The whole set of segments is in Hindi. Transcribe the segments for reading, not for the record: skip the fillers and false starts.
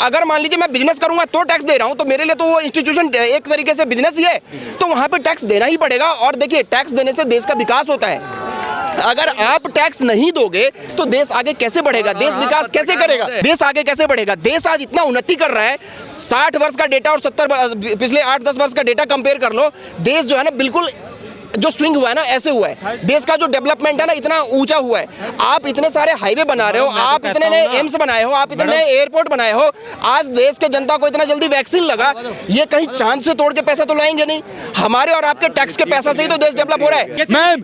अगर मान लीजिए मैं बिजनेस करूंगा तो टैक्स दे रहा हूं, तो मेरे लिए तो वो इंस्टीट्यूशन एक तरीके से बिजनेस ही है, तो वहां पे टैक्स देना ही पड़ेगा। और देखिए, टैक्स देने से देश का विकास होता है। अगर आप टैक्स नहीं दोगे तो देश आगे कैसे बढ़ेगा, देश विकास कैसे करेगा, देश आगे कैसे बढ़ेगा। देश आज इतना उन्नति कर रहा है, 60 वर्ष का डेटा और 70 पिछले 8-10 वर्ष का डेटा कंपेयर कर लो, देश जो है ना बिल्कुल जो स्विंग हुआ है ना ऐसे हुआ है। देश का जो डेवलपमेंट है ना इतना ऊंचा हुआ है। आप इतने सारे हाईवे बना रहे हो, आप इतने नए एम्स बनाए हो, आप इतने नए एयरपोर्ट बनाए हो, आज देश के जनता को इतना जल्दी वैक्सीन लगा, ये कहीं चांद से तोड़ के पैसा तो लाएंगे नहीं, हमारे और आपके टैक्स के पैसा से ही तो देश डेवलप हो रहा है। मैम,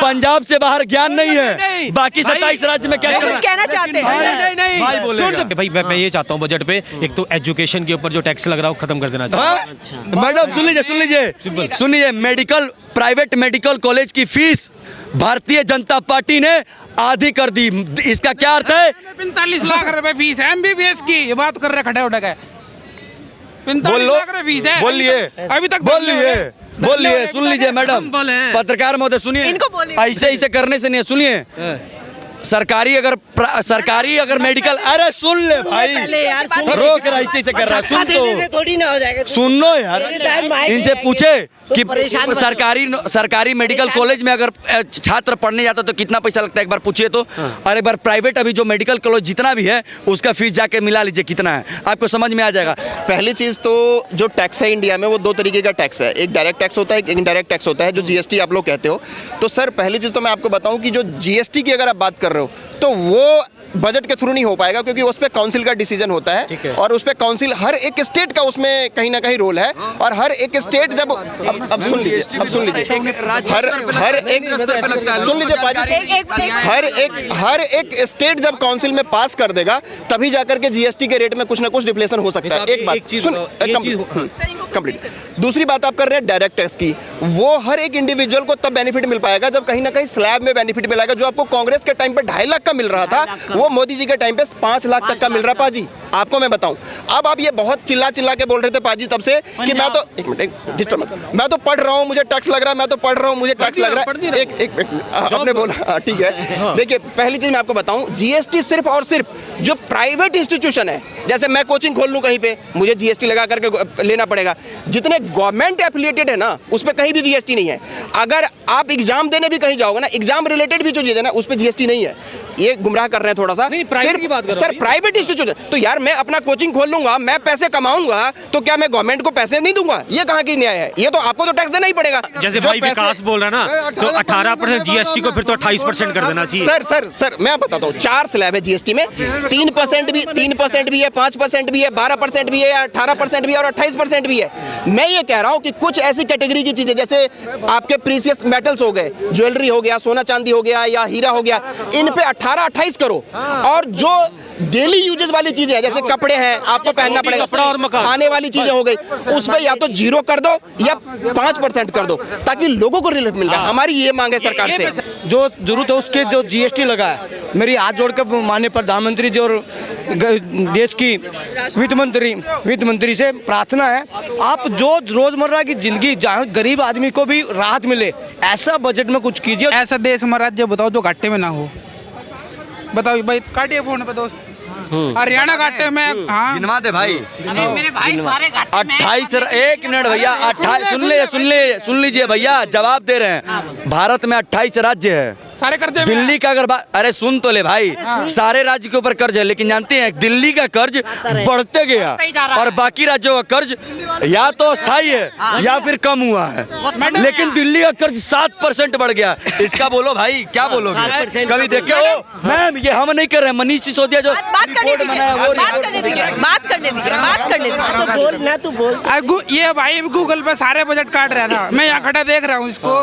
पंजाब से बाहर ज्ञान नहीं है, बाकी 27 राज्य में क्या कुछ कहना चाहते हैं? भाई मैं ये चाहता हूँ बजट पे एक तो एजुकेशन के ऊपर जो टैक्स लग रहा है वो खत्म कर देना चाहिए। मैडम सुन लीजिए, प्राइवेट मेडिकल कॉलेज की फीस भारतीय जनता पार्टी ने आधी कर दी। इसका क्या अर्थ है? 45 लाख रुपए फीस है एमबीबीएस की, ये बात कर रहे खड़े उठक है। 45 लाख रुपए फीस है, बोलिए अभी तक बोलिए। सुन लीजिए मैडम, पत्रकार महोदय सुनिए, ऐसे करने से नहीं, सुनिए। सरकारी अगर मेडिकल, अरे सुन ले भाई, रोक रहा ऐसे कर रहा है, सुन तो थोड़ी ना हो जाएगा। सुनो यार, इनसे पूछे कि सरकारी मेडिकल कॉलेज में अगर छात्र पढ़ने जाता तो कितना पैसा लगता है, एक बार पूछिए तो। और एक बार प्राइवेट अभी जो मेडिकल कॉलेज जितना भी है उसका फीस जाके मिला लीजिए कितना है, आपको समझ में आ जाएगा। पहली चीज तो जो टैक्स है इंडिया में वो 2 तरीके का टैक्स है, एक डायरेक्ट टैक्स होता है, एक इनडायरेक्ट टैक्स होता है, जो जीएसटी आप लोग कहते हो। तो सर पहली चीज तो मैं आपको बताऊं कि जो जीएसटी की अगर आप बात कर रहे हो तो वो बजट के थ्रू नहीं हो पाएगा, क्योंकि उस पे काउंसिल का डिसीजन होता है और उस पे काउंसिल हर एक स्टेट का उसमें कहीं ना कहीं रोल है। और हर एक स्टेट जब अब सुन लीजिए हर एक स्टेट जब काउंसिल में पास कर देगा तभी जाकर के जीएसटी के रेट में कुछ ना कुछ डिफ्लेशन हो सकता है। एक बात सुन, कंप्लीट। दूसरी बात आप कर रहे हैं डायरेक्ट टैक्स की, वो हर एक इंडिविजुअल को तब बेनिफिट मिल पाएगा जब कहीं ना कहीं स्लैब में बेनिफिट मिलेगा। जो आपको कांग्रेस के टाइम पे 2.5 लाख का मिल रहा था, वो मोदी जी के टाइम पे 5 लाख तक का मिल रहा है पाजी। आपको मैं बताऊं, अब आप ये बहुत चिल्ला के बोल रहे थे पाजी तब से कि मैं तो एक मिनट डिस्टर्ब मत, मैं तो पढ़ रहा हूं मुझे टैक्स लग रहा है, मैं तो पढ़ रहा हूं मुझे टैक्स लग रहा है। एक आपने बोला ठीक है। देखिए पहली चीज मैं आपको बताऊं, जीएसटी सिर्फ और सिर्फ जो प्राइवेट इंस्टीट्यूशन है, जैसे मैं कोचिंग खोल लूं कहीं पे मुझे जीएसटी लगा करके लेना पड़ेगा। जितने गवर्नमेंट एफिलिएटेड है ना उस पर कहीं भी जीएसटी नहीं है। अगर आप एग्जाम देने भी कहीं जाओगे ना, एग्जाम रिलेटेड भी जो चीज है ना उस पर जीएसटी नहीं है। ये गुमराह कर रहे हैं थोड़ा सा। सर प्राइवेट इंस्टीट्यूशन तो यार मैं अपना कोचिंग खोल लूंगा, मैं पैसे कमाऊंगा, तो क्या मैं गवर्नमेंट को पैसे नहीं दूंगा? ये कहाँ की न्याय है? ये तो आपको तो टैक्स देना ही पड़ेगा। जैसे भाई विकास बोल रहा है ना, तो 18% जीएसटी को फिर तो 28% कर देना चाहिए। सर मैं बताता हूँ, 4 स्लैब है जीएसटी में, 3% भी 3% है, 5% भी है, 12% भी है, 18% भी है और 28% भी है। मैं ये कह रहा हूँ कि कुछ ऐसी कैटेगरी की चीजें जैसे आपके प्रीशियस मेटल्स हो गए, ज्वेलरी हो गया, सोना चांदी हो गया या हीरा हो गया, इन पे 18-28 करो। और जो डेली यूजेस वाली चीजें हैं जैसे कपड़े हैं, आपको पहनना पड़ेगा, खाने वाली चीजें हो गई, उस पे या तो 0 कर दो या 5% कर दो, ताकि लोगों को रिलीफ मिल जाए। हमारी ये मांग है सरकार से। जो जरूरत है उसके जो जीएसटी लगा है, मेरी हाथ जोड़कर माननीय प्रधानमंत्री जी और देश की वित्त मंत्री से प्रार्थना है, आप जो रोजमर्रा की जिंदगी जहाँ गरीब आदमी को भी राहत मिले, ऐसा बजट में कुछ कीजिए। ऐसा देश हमारा राज्य बताओ जो घाटे में ना हो। बताओ भाई, काटिए फोन पे दोस्त। हरियाणा घाटे में, हाँ गिनवा दे भाई। मेरे भाई सारे घाटे में 28, एक मिनट भैया, 28 सुन लीजिए भैया, जवाब दे रहे हैं। भारत में 28 राज्य है, सारे कर्जे दिल्ली का अगर अरे सुन तो ले भाई, सारे राज्य के ऊपर कर्ज है, लेकिन जानते हैं दिल्ली का कर्ज बढ़ते गया और बाकी राज्यों का कर्ज या तो स्थायी है या फिर कम हुआ है, लेकिन दिल्ली का कर्ज 7% बढ़ गया। इसका बोलो भाई, क्या बोलोगे? कभी देखे हो? मैम ये हम नहीं कर रहे हैं, मनीष सिसोदिया जो बात करने दीजिए। ये भाई गूगल पे सारे बजट काट रहा था, मैं यहाँ खड़ा देख रहा हूँ इसको।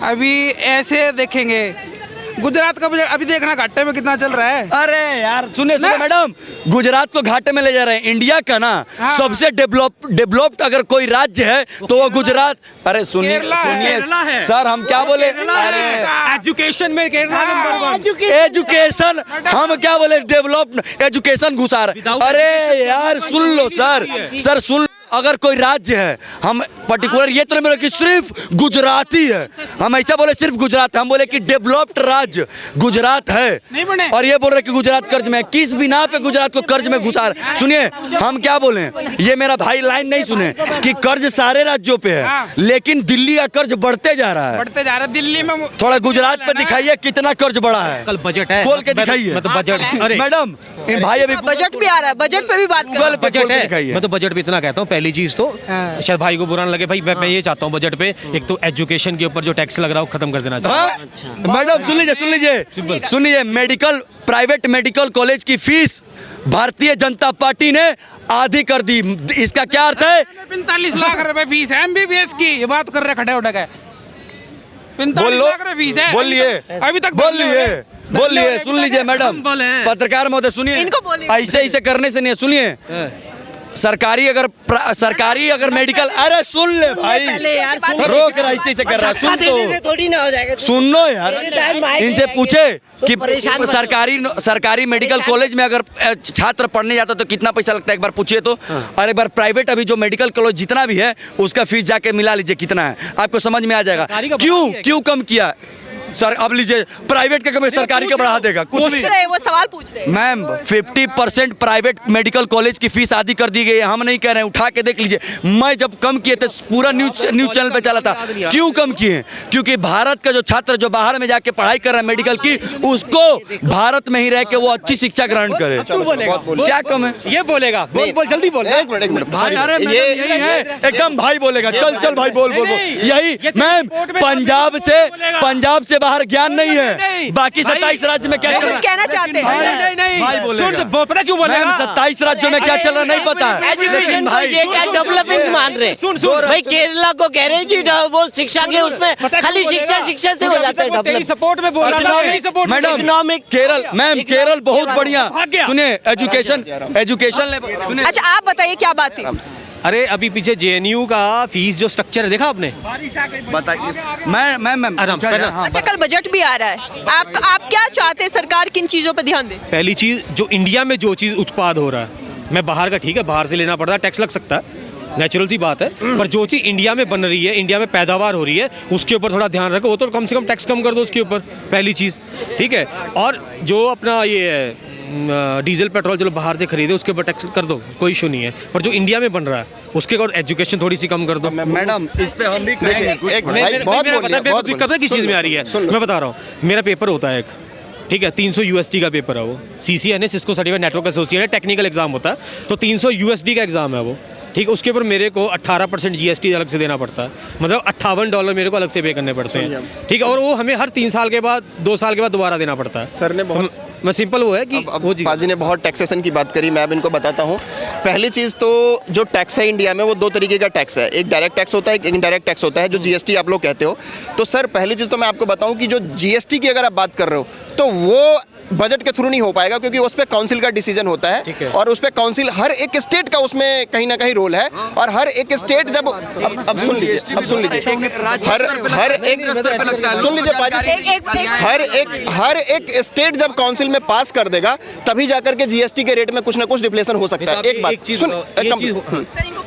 अभी ऐसे देखेंगे गुजरात का बजट, अभी देखना घाटे में कितना चल रहा है। अरे यार सुनिए मैडम, गुजरात को घाटे में ले जा रहे हैं। इंडिया का ना सबसे डेवलप्ड अगर कोई राज्य है तो वो गुजरात। अरे सुनिए सर, हम क्या बोले? एजुकेशन में केरला नंबर 1। एजुकेशन हम क्या बोले? डेवलप्ड एजुकेशन घुसा रहे। अरे यार सुन लो सर सुन, अगर कोई राज्य है, हम पर्टिकुलर ये तो नहीं बोले कि सिर्फ गुजराती है, हम ऐसा बोले सिर्फ गुजरात है, हम बोले कि डेवलप्ड राज्य गुजरात है। नहीं बने। और ये बोल रहे कि गुजरात कर्ज में है। किस बिना पे गुजरात को कर्ज में घुसा रहे? सुनिए हम क्या बोले, ये मेरा भाई लाइन नहीं सुने कि कर्ज सारे राज्यों पे है, लेकिन दिल्ली का कर्ज बढ़ते जा रहा है। बढ़ते जा रहा है दिल्ली में। थोड़ा गुजरात पे दिखाइए कितना कर्ज बढ़ा है, कल बजट है, खोल के दिखाइए। मतलब बजट, अरे मैडम भाई अभी बजट भी आ रहा है, बजट पे भी बात कर। गूगल पे बजट खोल के है। दिखाइए। मैं तो बजट पे इतना कहता हूँ, पहली चीज तो शायद भाई को बुरा न लगे, भाई मैं ये चाहता हूँ बजट पे एक तो एजुकेशन के ऊपर जो टैक्स लग रहा है वो खत्म कर देना चाहिए। मैडम सुन लीजिए मेडिकल प्राइवेट मेडिकल कॉलेज की फीस भारतीय जनता पार्टी ने आधी कर दी। इसका क्या अर्थ है? 45 लाख रुपए फीस है MBBS की, ये बात कर रहे खड़े उठक है। 45 लाख रुपए फीस है। बोलिए अभी तक बोलिए सुन लीजिए मैडम, पत्रकार महोदय सुनिए, इनको बोलिए। ऐसे करने से नहीं, सुनिए सरकारी अगर मेडिकल, अरे सुन ले भाई, रोक रहा ऐसे कर रहा है, सुन तो थोड़ी ना हो जाएगा। सुनो यार, इनसे पूछे कि सरकारी मेडिकल कॉलेज में अगर छात्र पढ़ने जाता तो कितना पैसा लगता है, एक बार पूछिए तो। और एक बार प्राइवेट अभी जो मेडिकल कॉलेज जितना भी है उसका फीस जाके मिला लीजिए कितना है, आपको समझ में आ जाएगा। क्यों कम किया सर? अब लीजिए प्राइवेट का कम सरकारी का बढ़ा देगा, कुछ नहीं। वो सवाल पूछ रहे हैं मैम 50% प्राइवेट मेडिकल कॉलेज की फीस आधी कर दी गई है, हम नहीं कह रहे हैं, उठा के देख लीजिए। मैं जब कम किए थे पूरा न्यूज चैनल पे चला था। क्यों कम किए? क्योंकि भारत का जो छात्र जो बाहर में जाके पढ़ाई कर रहा है मेडिकल की, उसको भारत में ही रह के वो अच्छी शिक्षा ग्रहण करे। क्या कम है? ये बोलेगा, बोल जल्दी बोल। एक मिनट भाई अरे यही है, एकदम भाई बोलेगा, चल भाई बोल यही। मैम पंजाब से बाहर ज्ञान नहीं है, बाकी 27 राज्य में क्या चल रहा है? कुछ कहना चाहते हैं? भाई बोलेगा। पता क्यों बोलेगा? 27 राज्यों में क्या चल रहा है नहीं पता है। एजुकेशन भाई ये क्या डेवलपिंग मान रहे? सुन भाई केरला को कह रहे हैं जी वो शिक्षा के उसमें खाली शिक्षा से हो जाता है डेवलप। सपोर्ट में बोल रहा था मैडम केरल बहुत बढ़िया। सुनिए एजुकेशन सुनिए। अच्छा आप बताइए क्या बात थी? अरे अभी पीछे JNU का फीस जो स्ट्रक्चर है देखा आपने? बताइए। मैं अच्छा कल बजट भी आ रहा है, आप क्या चाहते हैं सरकार किन चीजों पर ध्यान दे? पहली चीज जो इंडिया में जो चीज उत्पाद हो रहा है, मैं बाहर का ठीक है, बाहर से लेना पड़ता है, टैक्स लग सकता है, नेचुरल सी बात है, पर जो चीज़ इंडिया में बन रही है, इंडिया में पैदावार हो रही है, उसके ऊपर थोड़ा ध्यान रखो। वो तो कम से कम टैक्स कम कर दो उसके ऊपर, पहली चीज़, ठीक है। और जो अपना ये डीजल पेट्रोल चलो बाहर से खरीदे उसके ऊपर टैक्स कर दो, कोई इशू नहीं है, पर जो इंडिया में बन रहा है उसके और एजुकेशन थोड़ी सी कम कर दो। मैडम इस पे हम भी दिक्कत है किस चीज़ में आ रही है, मैं बता रहा हूँ। मेरा पेपर होता है एक, ठीक है, 300 USD का पेपर है वो, CCNA Cisco certified network associated technical exam होता है, तो 300 USD का एग्जाम है वो, ठीक है। उसके ऊपर मेरे को 18% GST अलग से देना पड़ता है, मतलब $58 मेरे को अलग से पे करने पड़ते हैं, ठीक है। और वो हमें हर 3 साल के बाद 2 साल के बाद दोबारा देना पड़ता है। सर ने बहुत मैं सिंपल वो है कि वो पाजी ने बहुत टैक्सेशन की बात करी, मैं अब इनको बताता हूँ। पहली चीज़ तो जो टैक्स है इंडिया में वो 2 तरीके का टैक्स है, एक डायरेक्ट टैक्स होता है, एक इनडायरेक्ट टैक्स होता है, जो GST आप लोग कहते हो। तो सर पहली चीज़ तो मैं आपको बताऊँ कि जो GST की अगर आप बात कर रहे हो तो वो बजट के थ्रू नहीं हो पाएगा, क्योंकि उस पर काउंसिल का डिसीजन होता है और उस पर काउंसिल हर एक स्टेट का उसमें कहीं ना कहीं रोल है। और हर एक स्टेट जब अब सुन लीजिए हर एक सुन लीजिए पाजी, हर एक स्टेट जब काउंसिल में पास कर देगा तभी जाकर के GST के रेट में कुछ ना कुछ डिफ्लेशन हो सकता है। एक बात सुन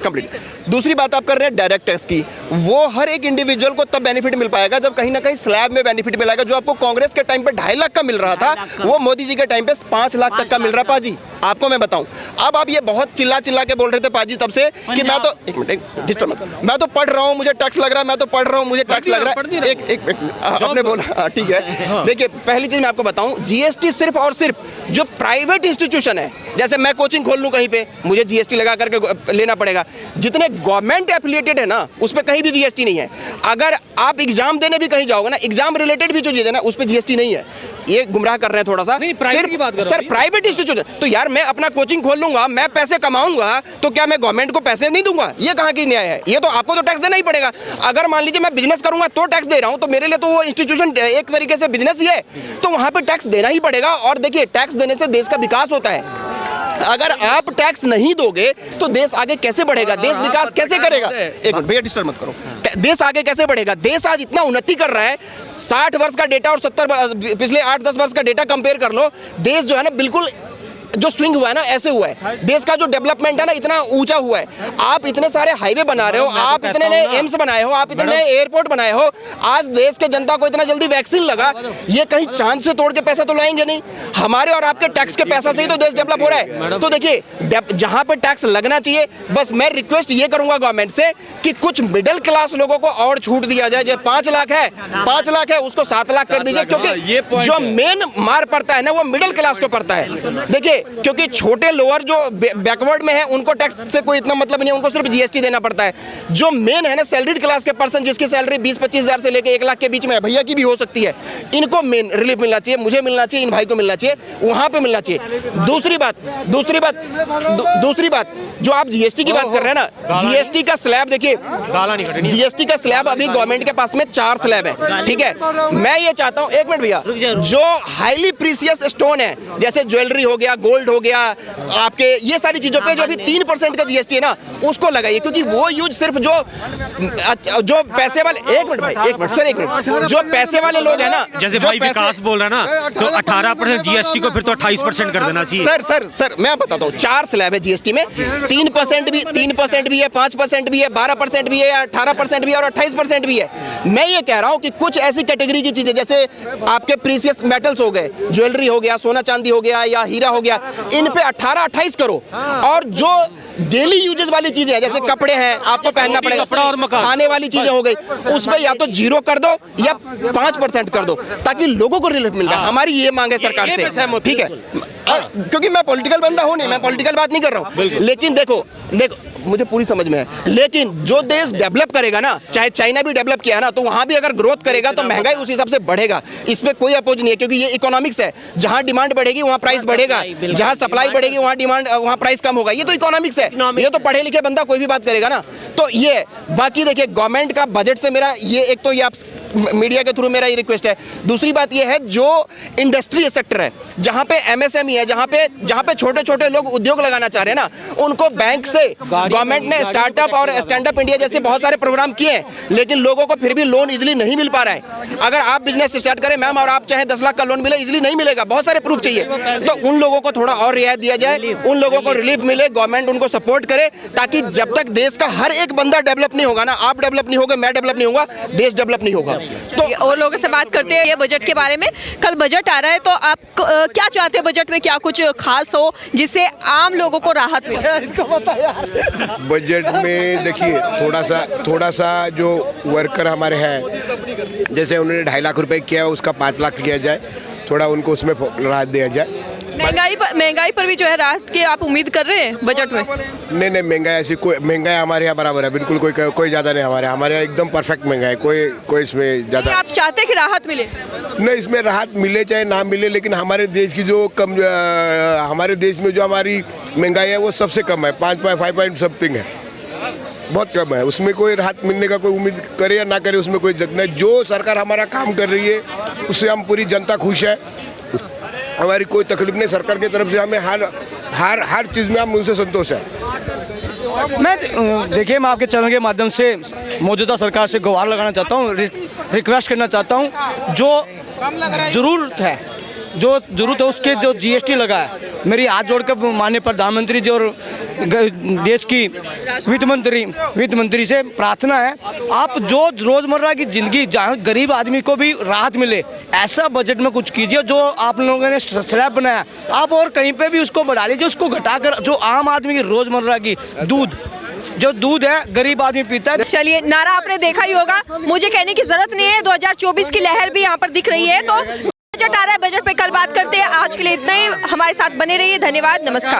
कंप्लीट। दूसरी बात आप कर रहे हैं डायरेक्ट टैक्स की, वो हर एक इंडिविजुअल को तब बेनिफिट मिल पाएगा जब कहीं ना कहीं स्लैब में बेनिफिट मिलेगा। जो आपको कांग्रेस के टाइम पे 2.5 लाख का मिल रहा था, वो मोदी जी के टाइम पे 5 लाख तक का मिल रहा है। पाजी आपको मैं बताऊं, अब आप ये बहुत चिल्ला के बोल रहे थे पाजी तब से कि मैं तो एक मिनट डिस्टर्ब मत, मैं तो पढ़ रहा हूं मुझे टैक्स लग रहा है, मैं तो पढ़ रहा हूं मुझे टैक्स लग रहा है। एक आपने बोला ठीक है। देखिए पहली चीज मैं आपको बताऊं, GST सिर्फ और सिर्फ जो प्राइवेट इंस्टीट्यूशन है, जैसे मैं कोचिंग खोल लूं कहीं पे मुझे GST लगा करके लेना पड़ेगा। जितने गवर्नमेंट एफिलिएटेड है ना उस पर कहीं भी GST नहीं है। अगर आप एग्जाम देने भी कहीं जाओगे ना, एग्जाम रिलेटेड भी जो चीज़ है ना उस पर GST नहीं है। ये गुमराह कर रहे हैं थोड़ा सा। सर प्राइवेट इंस्टीट्यूशन तो यार मैं अपना कोचिंग खोल लूंगा, मैं पैसे कमाऊंगा, तो क्या मैं गवर्नमेंट को पैसे नहीं दूंगा? ये कहाँ की न्याय है? ये तो आपको तो टैक्स देना ही पड़ेगा। अगर मान लीजिए मैं बिजनेस करूंगा तो टैक्स दे रहा हूं, तो मेरे लिए तो वो इंस्टीट्यूशन एक तरीके से बिजनेस ही है, तो वहां पे टैक्स देना ही पड़ेगा। और देखिए टैक्स देने से देश का विकास होता है। अगर आप टैक्स नहीं दोगे तो देश आगे कैसे बढ़ेगा, देश विकास कैसे करेगा? एक मिनट भैया डिस्टर्ब मत करो। देश आगे कैसे बढ़ेगा? देश आज इतना उन्नति कर रहा है, 60 वर्ष का डेटा और पिछले 8-10 वर्ष का डेटा कंपेयर कर लो, देश जो है ना बिल्कुल जो स्विंग हुआ है ना, ऐसे हुआ है। देश का जो डेवलपमेंट है ना, इतना ऊंचा हुआ है। आप इतने सारे हाईवे बना रहे हो, आप इतने नए एम्स बनाए हो, आप इतने नए एयरपोर्ट बनाए हो। आज देश के जनता को इतना जल्दी वैक्सीन लगा, ये कहीं चांद से तोड़ के पैसा तो लाएंगे नहीं। हमारे और आपके टैक्स के पैसा से ही तो देश डेवलप हो रहा है। तो देखिए, जहां पे टैक्स लगना चाहिए, बस मैं रिक्वेस्ट ये करूंगा गवर्नमेंट से कि कुछ मिडिल क्लास लोगों को और छूट दिया जाए। जो 5 लाख है, 5 लाख है, उसको 7 लाख कर दीजिए, क्योंकि जो मेन मार पड़ता है ना, वो मिडिल क्लास को पड़ता है। देखिए, क्योंकि छोटे लोअर जो बैकवर्ड में है, उनको टैक्स से कोई इतना मतलब नहीं है, उनको सिर्फ जीएसटी देना पड़ता है। जो मेन है ना, सैलरीड क्लास के पर्सन, जिसकी सैलरी 20-25 हजार से लेकर 1 लाख के बीच में है, भैया की भी हो सकती है, इनको मेन रिलीफ मिलना चाहिए, मुझे मिलना चाहिए, इन भाई को मिलना चाहिए, वहां पे मिलना चाहिए। दूसरी बात जो आप जीएसटी की बात कर रहे हैं ना, जीएसटी का स्लैब देखिए, जीएसटी का स्लैब अभी गवर्नमेंट के पास में 4 स्लैब है, ठीक है। मैं ये चाहता हूं, 1 मिनट भैया, जो हाईली प्रीसियस स्टोन है, जैसे ज्वेलरी हो गया, गोल्ड हो गया, आपके ये सारी चीजों पे जो अभी 3% का जीएसटी है ना, उसको लगाइए, क्योंकि वो यूज सिर्फ जो पैसे वाले, 1 मिनट भाई, 1 मिनट सर, 1 मिनट, जो पैसे वाले लोग है ना, जैसे भाई विकास बोल रहा है ना, तो 18% जीएसटी को फिर तो 28% कर देना चाहिए। सर मैं बताता हूँ, 4 स्लैब है जीएसटी में, 3% भी है, 5% भी है, 12% भी है, 18% भी है और 28% भी है। मैं ये कह रहा हूँ कि कुछ ऐसी कैटेगरी की चीजें, जैसे आपके प्रीसियस मेटल्स हो गए, ज्वेलरी हो गया, सोना चांदी हो गया या हीरा हो गया, इन पे 18-28 करो। और जो डेली यूजेस वाली चीजें हैं, जैसे कपड़े हैं, आपको पहनना पड़ेगा, खाने वाली चीजें हो गई, उस पर या तो 0 कर दो या 5% कर दो, ताकि लोगों को रिलीफ मिल जाए। हमारी ये मांग है सरकार से, ठीक है। क्योंकि मैं पॉलिटिकल बंदा हूं नहीं, मैं पॉलिटिकल बात नहीं कर रहा हूं, लेकिन देखो मुझे पूरी समझ में है, लेकिन जो देश डेवलप करेगा ना, चाहे चाइना भी डेवलप किया ना, तो वहां भी अगर ग्रोथ करेगा तो महंगाई उस हिसाब से बढ़ेगा। इसमें कोई अपोज नहीं है, क्योंकि ये इकोनॉमिक्स है। जहां डिमांड बढ़ेगी वहां प्राइस बढ़ेगा, जहां सप्लाई बढ़ेगी वहां प्राइस कम होगा। ये तो इकोनॉमिक्स है, ये तो पढ़े लिखे बंदा कोई भी बात करेगा ना। तो ये बाकी देखिए, गवर्नमेंट का बजट से मेरा ये, एक तो ये आप मीडिया के थ्रू मेरा ये रिक्वेस्ट है। दूसरी बात ये है, जो इंडस्ट्री सेक्टर है, जहां पे एमएसएमई है, जहां पे छोटे छोटे लोग उद्योग लगाना चाह रहे हैं ना, उनको बैंक से गवर्नमेंट ने स्टार्टअप और स्टैंड अप इंडिया जैसे बहुत सारे प्रोग्राम किए हैं, लेकिन लोगों को फिर भी लोन इजीली नहीं मिल पा रहा है। अगर आप बिजनेस स्टार्ट करें मैम, और आप चाहे 10 लाख का लोन मिले, इजीली नहीं मिलेगा, बहुत सारे प्रूफ चाहिए। तो उन लोगों को थोड़ा और रियायत दिया जाए, उन लोगों को रिलीफ मिले, गवर्नमेंट उनको सपोर्ट करे, ताकि जब तक देश का हर एक बंदा डेवलप नहीं होगा ना, आप डेवलप नहीं होगा, मैं डेवलप नहीं होगा, देश डेवलप नहीं होगा। तो और लोगों से बात करते हैं ये बजट के बारे में। कल बजट आ रहा है, तो आप क्या चाहते हैं बजट में क्या कुछ खास हो जिससे आम लोगों को राहत मिले? बजट में देखिए, थोड़ा सा जो वर्कर हमारे हैं, जैसे उन्होंने 2.5 लाख रुपए किया है, उसका 5 लाख किया जाए, थोड़ा उनको उसमें राहत दिया जाए। महंगाई पर भी जो है राहत की आप उम्मीद कर रहे हैं बजट में? नहीं, महंगाई हमारे यहाँ बराबर है, बिल्कुल कोई ज़्यादा नहीं। हमारे यहाँ एकदम परफेक्ट महंगाई, कोई इसमें ज़्यादा। आप चाहते हैं कि राहत मिले? नहीं, इसमें राहत मिले चाहे ना मिले, लेकिन हमारे देश की जो हमारे देश में जो हमारी महंगाई है वो सबसे कम है, 5 पॉइंट समथिंग है, बहुत कम है। उसमें कोई राहत मिलने का कोई उम्मीद करे या ना करे, उसमें कोई जग नहीं। जो सरकार हमारा काम कर रही है उससे हम पूरी जनता खुश है, हमारी कोई तकलीफ नहीं। सरकार की तरफ से हमें हर चीज़ में हम उनसे संतोष है। देखिए, मैं आपके चैनल के माध्यम से मौजूदा सरकार से गुहार लगाना चाहता हूँ, रिक्वेस्ट करना चाहता हूँ, जो ज़रूरत है उसके जो जीएसटी लगा है, मेरी हाथ जोड़ कर माननीय प्रधानमंत्री जी और देश की वित्त मंत्री से प्रार्थना है, आप जो रोजमर्रा की जिंदगी, जहाँ गरीब आदमी को भी राहत मिले, ऐसा बजट में कुछ कीजिए। जो आप लोगों ने स्लैब बनाया, आप और कहीं पे भी उसको बढ़ा लीजिए, उसको घटाकर जो आम आदमी की रोजमर्रा की दूध है, गरीब आदमी पीता है। चलिए, नारा आपने देखा ही होगा, मुझे कहने की जरूरत नहीं है, 2024 की लहर भी यहाँ पर दिख रही है। तो बजट आ रहा है, बजट पे कल बात करते हैं। आज के लिए इतना ही, हमारे साथ बने रहिए, धन्यवाद, नमस्कार।